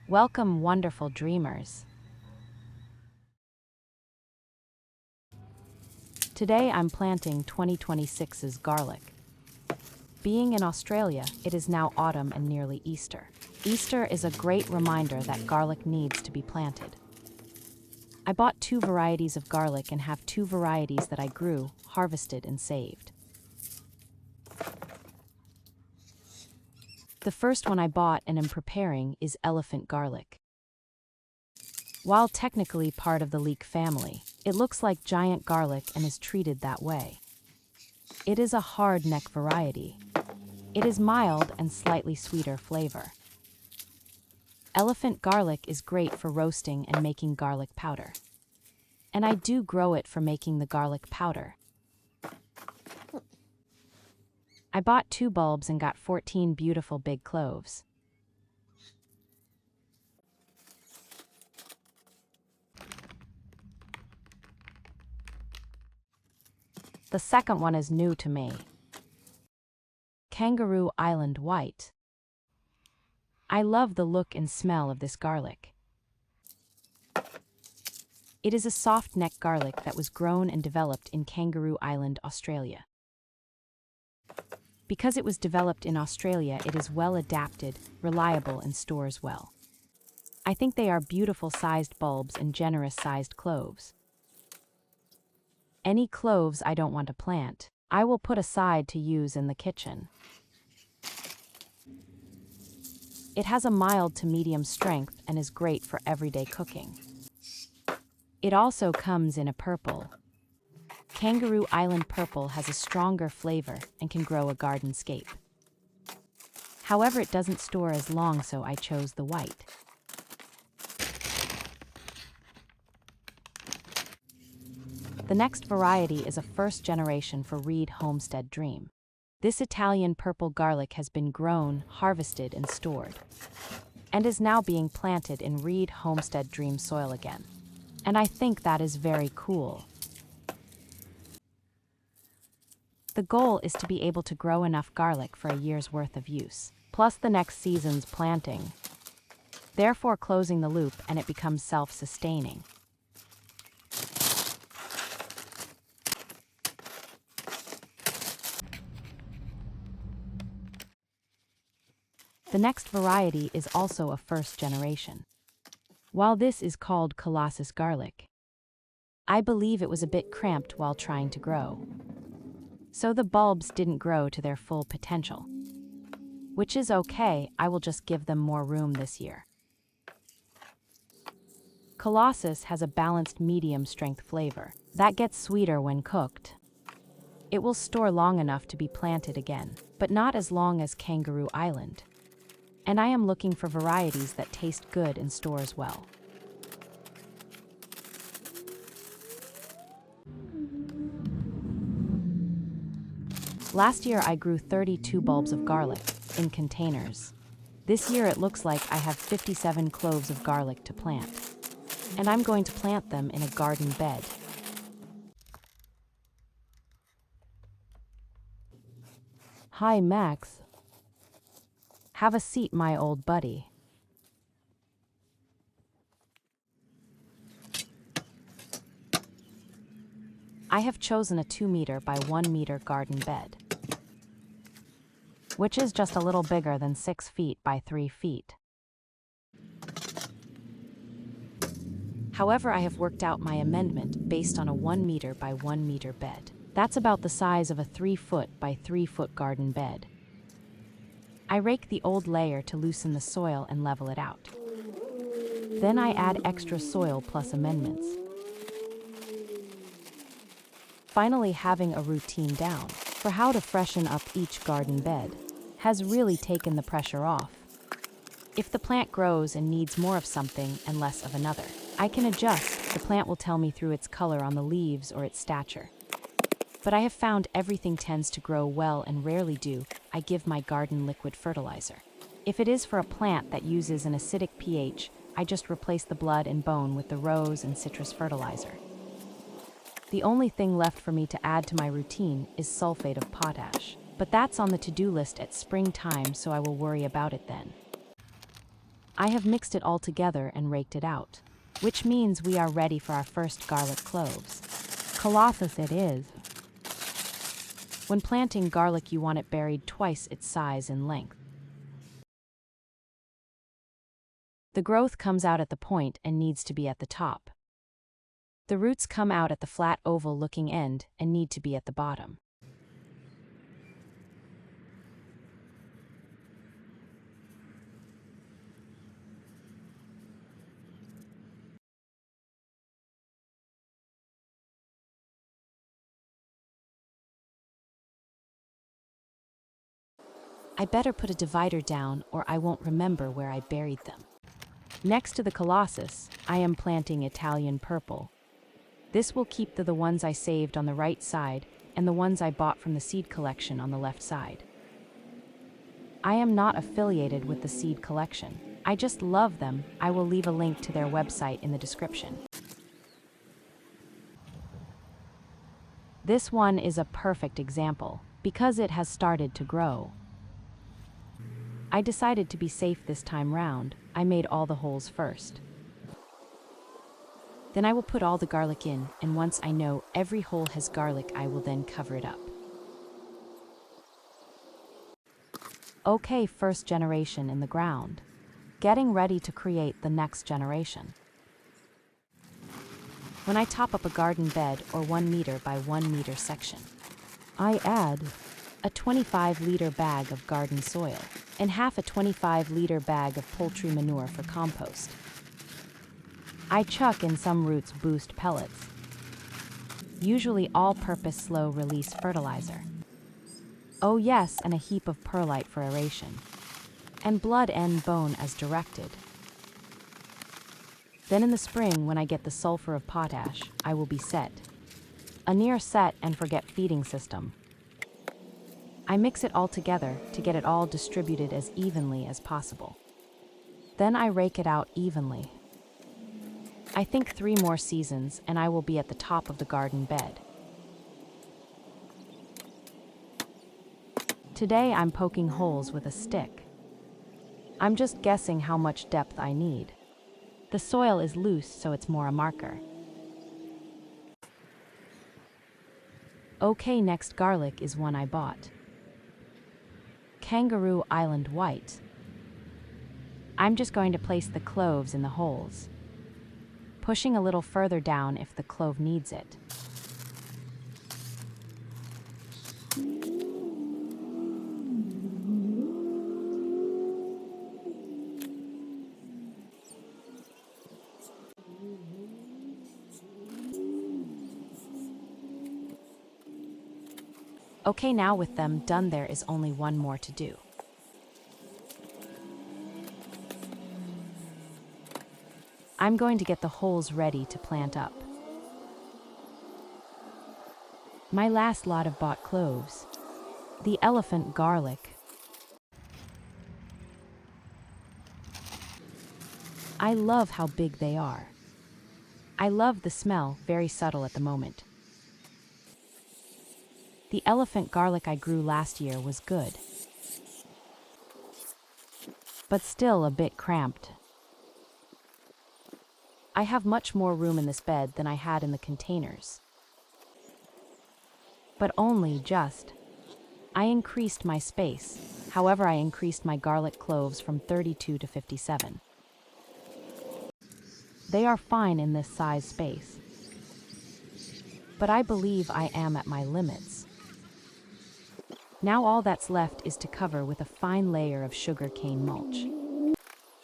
Welcome, wonderful dreamers. Today I'm planting 2026's garlic. Being in Australia, it is now autumn and nearly Easter. Easter is a great reminder that garlic needs to be planted. I bought 2 varieties of garlic and have 2 varieties that I grew, harvested, and saved. The first one I bought and am preparing is elephant garlic. While technically part of the leek family, it looks like giant garlic and is treated that way. It is a hard neck variety. It is mild and slightly sweeter flavor. Elephant garlic is great for roasting and making garlic powder. And I do grow it for making the garlic powder. I bought 2 bulbs and got 14 beautiful big cloves. The second one is new to me. Kangaroo Island White. I love the look and smell of this garlic. It is a soft neck garlic that was grown and developed in Kangaroo Island, Australia. Because it was developed in Australia, it is well adapted, reliable, and stores well. I think they are beautiful sized bulbs and generous sized cloves. Any cloves I don't want to plant, I will put aside to use in the kitchen. It has a mild to medium strength and is great for everyday cooking. It also comes in a purple. Kangaroo Island Purple has a stronger flavor and can grow a garden scape. However, it doesn't store as long, so I chose the white. The next variety is a first generation for Reid Homestead Dream. This Italian purple garlic has been grown, harvested, and stored, and is now being planted in Reid Homestead Dream soil again. And I think that is very cool. The goal is to be able to grow enough garlic for a year's worth of use, plus the next season's planting, therefore closing the loop and it becomes self-sustaining. The next variety is also a first generation. While this is called Colossus garlic, I believe it was a bit cramped while trying to grow. So the bulbs didn't grow to their full potential. Which is okay, I will just give them more room this year. Colossus has a balanced medium strength flavor that gets sweeter when cooked. It will store long enough to be planted again, but not as long as Kangaroo Island. And I am looking for varieties that taste good and stores well. Last year I grew 32 bulbs of garlic in containers. This year it looks like I have 57 cloves of garlic to plant. And I'm going to plant them in a garden bed. Hi Max. Have a seat, my old buddy. I have chosen a 2-meter by 1-meter garden bed, which is just a little bigger than 6 feet by 3 feet. However, I have worked out my amendment based on a 1-meter by 1-meter bed. That's about the size of a 3-foot by 3-foot garden bed. I rake the old layer to loosen the soil and level it out. Then I add extra soil plus amendments. Finally, having a routine down for how to freshen up each garden bed has really taken the pressure off. If the plant grows and needs more of something and less of another, I can adjust. The plant will tell me through its color on the leaves or its stature. But I have found everything tends to grow well and rarely do. I give my garden liquid fertilizer. If it is for a plant that uses an acidic pH, I just replace the blood and bone with the rose and citrus fertilizer. The only thing left for me to add to my routine is sulfate of potash, but that's on the to-do list at springtime, so I will worry about it then. I have mixed it all together and raked it out, which means we are ready for our first garlic cloves. Colossus it is. When planting garlic, you want it buried twice its size in length. The growth comes out at the point and needs to be at the top. The roots come out at the flat oval-looking end and need to be at the bottom. I better put a divider down or I won't remember where I buried them. Next to the Colossus, I am planting Italian purple. This will keep the ones I saved on the right side and the ones I bought from the seed collection on the left side. I am not affiliated with the seed collection. I just love them. I will leave a link to their website in the description. This one is a perfect example because it has started to grow. I decided to be safe this time round. I made all the holes first. Then I will put all the garlic in, and once I know every hole has garlic, I will then cover it up. Okay, first generation in the ground. Getting ready to create the next generation. When I top up a garden bed or 1 meter by 1 meter section, I add a 25-liter bag of garden soil and half a 25-liter bag of poultry manure for compost. I chuck in some roots boost pellets, usually all-purpose slow-release fertilizer. Oh yes, and a heap of perlite for aeration, and blood and bone as directed. Then in the spring, when I get the sulfur of potash, I will be set. A near set and forget feeding system. I mix it all together to get it all distributed as evenly as possible. Then I rake it out evenly. I think 3 more seasons and I will be at the top of the garden bed. Today I'm poking holes with a stick. I'm just guessing how much depth I need. The soil is loose, so it's more a marker. Okay, next garlic is one I bought. Kangaroo Island White. I'm just going to place the cloves in the holes, pushing a little further down if the clove needs it. Okay, now with them done, there is only one more to do. I'm going to get the holes ready to plant up. My last lot of bought cloves. The elephant garlic. I love how big they are. I love the smell, very subtle at the moment. The elephant garlic I grew last year was good, but still a bit cramped. I have much more room in this bed than I had in the containers, but only just. I increased my space, however I increased my garlic cloves from 32 to 57. They are fine in this size space, but I believe I am at my limits. Now all that's left is to cover with a fine layer of sugarcane mulch.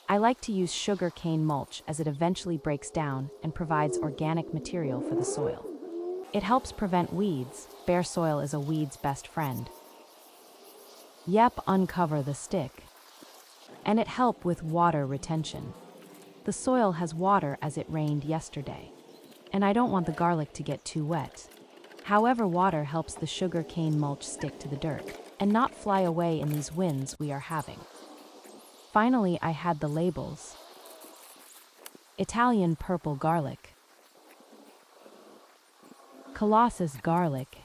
I like to use sugarcane mulch as it eventually breaks down and provides organic material for the soil. It helps prevent weeds. Bare soil is a weed's best friend. Yep, uncover the stick. And it helps with water retention. The soil has water as it rained yesterday, and I don't want the garlic to get too wet. However, water helps the sugarcane mulch stick to the dirt and not fly away in these winds we are having. Finally, I had the labels. Italian purple garlic, Colossus garlic,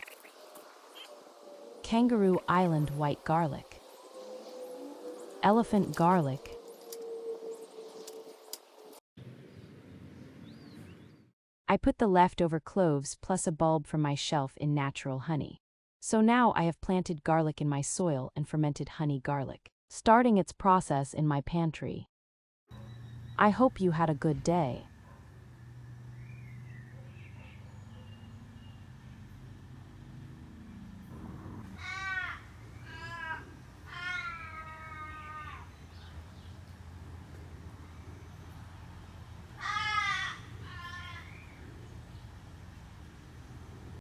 Kangaroo Island white garlic, elephant garlic, I put the leftover cloves plus a bulb from my shelf in natural honey. So now I have planted garlic in my soil and fermented honey garlic, starting its process in my pantry. I hope you had a good day.